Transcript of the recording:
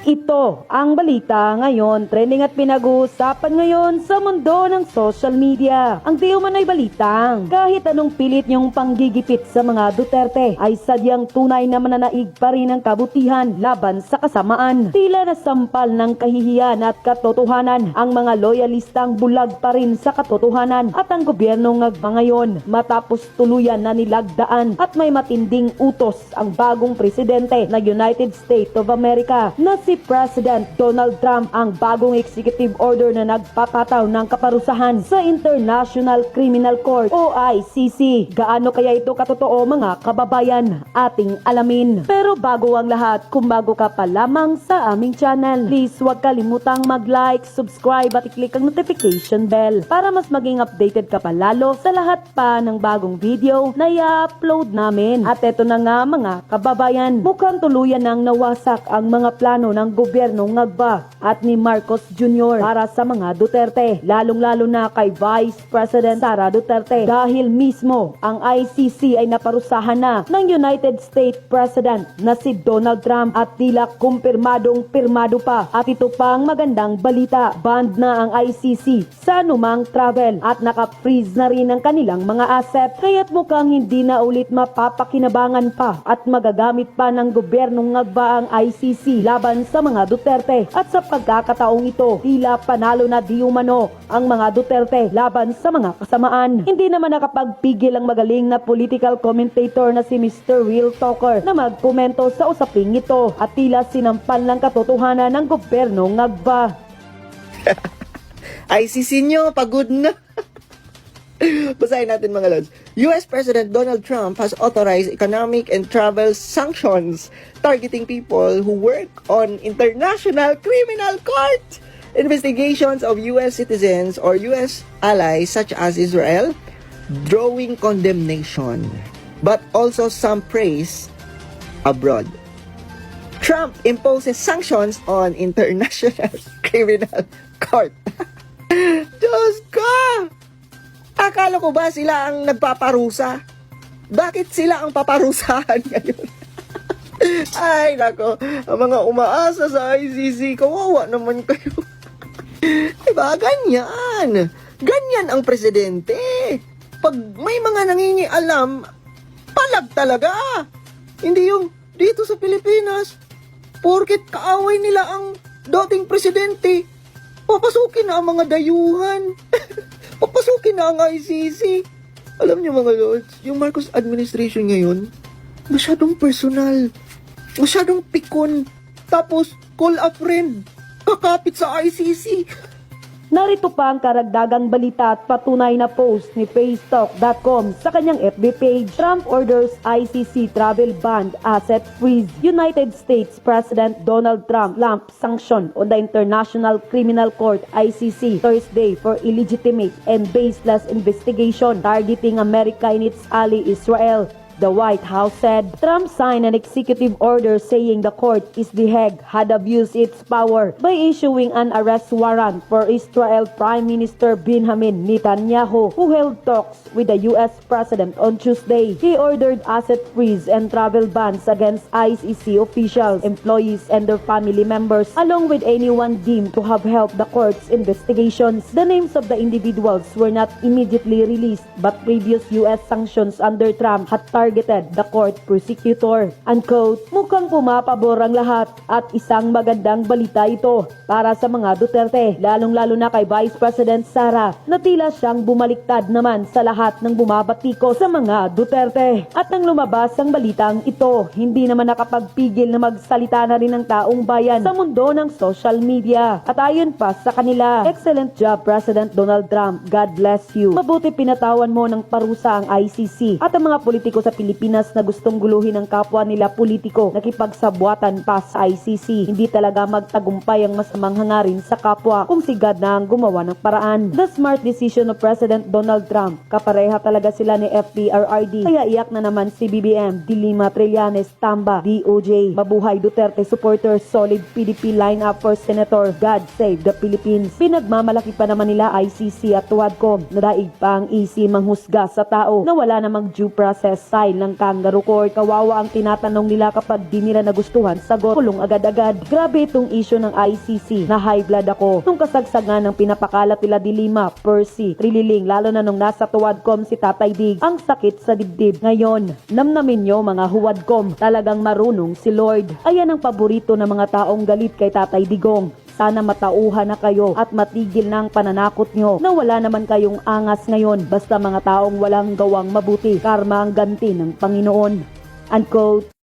Ito ang balita ngayon, trending at pinag-uusapan ngayon sa mundo ng social media. Ang di umano'y balitang kahit anong pilit niyong panggigipit sa mga Duterte ay sadyang tunay na mananaig pa rin ang kabutihan laban sa kasamaan. Tila nasampal ng kahihiyan at katotohanan ang mga loyalistang bulag pa rin sa katotohanan at ang gobyerno ngayon matapos tuluyan na nilagdaan at may matinding utos ang bagong presidente ng United States of America na si President Donald Trump ang bagong executive order na nagpapataw ng kaparusahan sa International Criminal Court o ICC. Gaano kaya ito katotoo mga kababayan? Ating alamin. Pero bago ang lahat, kung bago ka pa lamang sa aming channel, please huwag kalimutang mag-like, subscribe at i-click ang notification bell para mas maging updated ka pa lalo sa lahat pa ng bagong video na i-upload namin. At eto na nga mga kababayan, mukhang tuluyan nang nawasak ang mga plano ng gobyernong Ngagba at ni Marcos Jr. para sa mga Duterte, lalong-lalo na kay Vice President Sara Duterte dahil mismo ang ICC ay naparusahan na ng United States President na si Donald Trump at tila kumpirmadong pirmado pa. At ito pang magandang balita, banned na ang ICC sa anumang travel at naka-freeze na rin ang kanilang mga asset, kaya't mukhang hindi na ulit mapapakinabangan pa at magagamit pa ng gobyernong Ngagba ang ICC laban sa mga Duterte. At sa pagkakataong ito, tila panalo na di umano ang mga Duterte laban sa mga kasamaan. Hindi naman nakapagpigil ang magaling na political commentator na si Mr. Real Talker na magkomento sa usaping ito at tila sinampal ng katotohanan ng gobyerno Ngagba. ICC nyo, pagod na. Basahin natin mga lods. US President Donald Trump has authorized economic and travel sanctions targeting people who work on International Criminal Court investigations of US citizens or US allies such as Israel, drawing condemnation, but also some praise abroad. Trump imposes sanctions on International Criminal Court. Diyos ko! Akala ko ba sila ang nagpaparusa? Bakit sila ang paparusahan ngayon? Ay, nako. Ang mga umaasa sa ICC, kawawa naman kayo. Diba? Ganyan. Ganyan ang presidente. Pag may mga nangingialam, palag talaga. Hindi yung dito sa Pilipinas, porket kaaway nila ang dating presidente, papasukin na ang mga dayuhan. Papasukin na ang ICC. Alam niyo mga lords, yung Marcos administration ngayon, masyadong personal, masyadong pikon, tapos call a friend, kakapit sa ICC. Narito pa ang karagdagang balita at patunay na post ni facetalk.com sa kanyang FB page. Trump orders ICC travel ban, asset freeze. United States President Donald Trump lump sanction on the International Criminal Court ICC Thursday for illegitimate and baseless investigation targeting America and its ally Israel. The White House said Trump signed an executive order saying the court in The Hague had abused its power by issuing an arrest warrant for Israel Prime Minister Benjamin Netanyahu, who held talks with the U.S. President on Tuesday. He ordered asset freeze and travel bans against ICC officials, employees, and their family members, along with anyone deemed to have helped the court's investigations. The names of the individuals were not immediately released, but previous U.S. sanctions under Trump had targeted the court prosecutor. Unquote, mukhang pumapabor ang lahat at isang magandang balita ito para sa mga Duterte, lalong-lalo na kay Vice President Sara na tila siyang bumaliktad naman sa lahat ng bumabatiko sa mga Duterte. At nang lumabas ang balitang ito, hindi naman nakapagpigil na magsalita na rin ng taong bayan sa mundo ng social media. At ayon pa sa kanila, excellent job President Donald Trump, God bless you. Mabuti pinatawan mo ng parusa ang ICC at ang mga politiko sa Pilipinas na gustong guluhin ang kapwa nila politiko, nakipagsabwatan pa sa ICC. Hindi talaga magtagumpay ang masamang hangarin sa kapwa kung si God na ang gumawa ng paraan. The smart decision of President Donald Trump. Kapareha talaga sila ni FPRRD. Kaya iyak na naman si BBM, Dilima Trillanes, Tamba, DOJ. Mabuhay Duterte supporters, solid PDP lineup for Senator. God save the Philippines. Pinagmamalaki pa naman nila ICC at Tuadcom. Nadaig pa ang EC manghusga sa tao na wala namang due process. style ng kangaroo court. Kawawa ang tinatanong nila kapag di nila nagustuhan, sagot, kulong agad-agad. Grabe itong issue ng ICC na high blood ako. Nung kasagsagan ng pinapakalat nila Dilima, Percy, Trililing, lalo na nung nasa tuwadcom si Tatay Dig, ang sakit sa dibdib. Ngayon, namnamin nyo mga huwadcom, talagang marunong si Lord. Ayan ang paborito ng mga taong galit kay Tatay Digong. Sana matauhan na kayo at matigil na ang pananakot nyo na wala naman kayong angas ngayon. Basta mga taong walang gawang mabuti, karma ang ganti ng Panginoon. Unquote.